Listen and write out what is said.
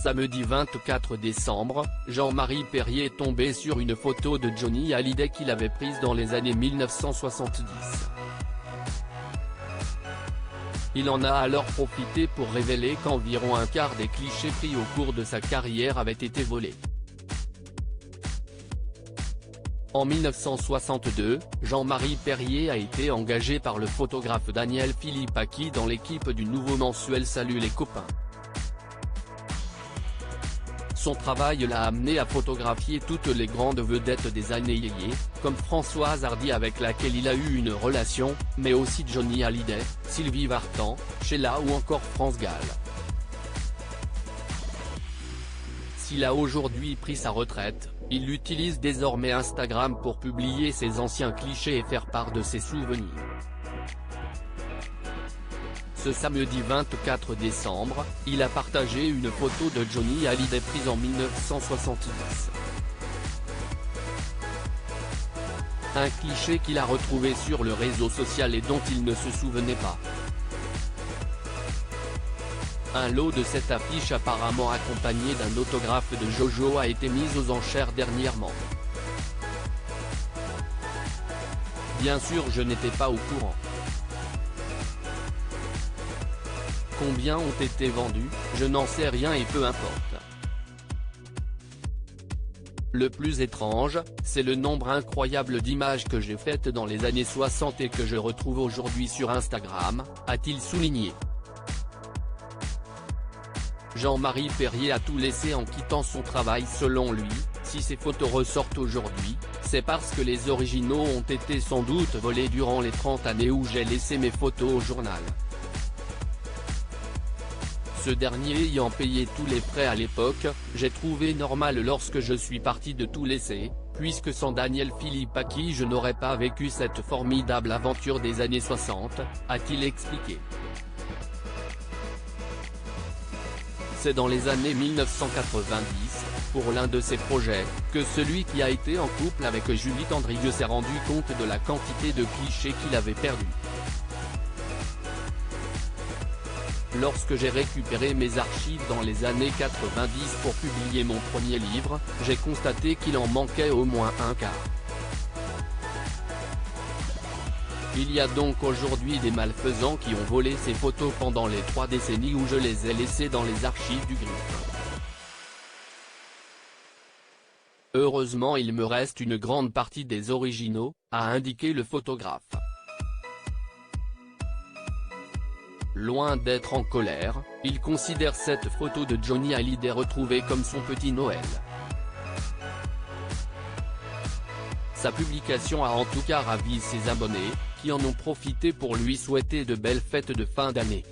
Samedi 24 décembre, Jean-Marie Perrier est tombé sur une photo de Johnny Hallyday qu'il avait prise dans les années 1970. Il en a alors profité pour révéler qu'environ un quart des clichés pris au cours de sa carrière avaient été volés. En 1962, Jean-Marie Perrier a été engagé par le photographe Daniel Philippaki dans l'équipe du nouveau mensuel Salut les copains. Son travail l'a amené à photographier toutes les grandes vedettes des années yéyé, comme Françoise Hardy avec laquelle il a eu une relation, mais aussi Johnny Hallyday, Sylvie Vartan, Sheila ou encore France Gall. S'il a aujourd'hui pris sa retraite, il utilise désormais Instagram pour publier ses anciens clichés et faire part de ses souvenirs. Ce samedi 24 décembre, il a partagé une photo de Johnny Hallyday prise en 1970. Un cliché qu'il a retrouvé sur le réseau social et dont il ne se souvenait pas. Un lot de cette affiche apparemment accompagné d'un autographe de Jojo a été mis aux enchères dernièrement. Bien sûr, je n'étais pas au courant. Combien ont été vendus, je n'en sais rien et peu importe. Le plus étrange, c'est le nombre incroyable d'images que j'ai faites dans les années 60 et que je retrouve aujourd'hui sur Instagram, a-t-il souligné. Jean-Marie Perrier a tout laissé en quittant son travail selon lui. Si ces photos ressortent aujourd'hui, c'est parce que les originaux ont été sans doute volés durant les 30 années où j'ai laissé mes photos au journal. Ce dernier ayant payé tous les frais à l'époque, j'ai trouvé normal lorsque je suis parti de tout laisser, puisque sans Daniel Philippaki je n'aurais pas vécu cette formidable aventure des années 60, a-t-il expliqué. C'est dans les années 1990, pour l'un de ses projets, que celui qui a été en couple avec Julie Tendrieux s'est rendu compte de la quantité de clichés qu'il avait perdus. Lorsque j'ai récupéré mes archives dans les années 90 pour publier mon premier livre, j'ai constaté qu'il en manquait au moins un quart. Il y a donc aujourd'hui des malfaisants qui ont volé ces photos pendant les 3 décennies où je les ai laissées dans les archives du groupe. Heureusement il me reste une grande partie des originaux, a indiqué le photographe. Loin d'être en colère, il considère cette photo de Johnny Hallyday retrouvée comme son petit Noël. Sa publication a en tout cas ravi ses abonnés, qui en ont profité pour lui souhaiter de belles fêtes de fin d'année.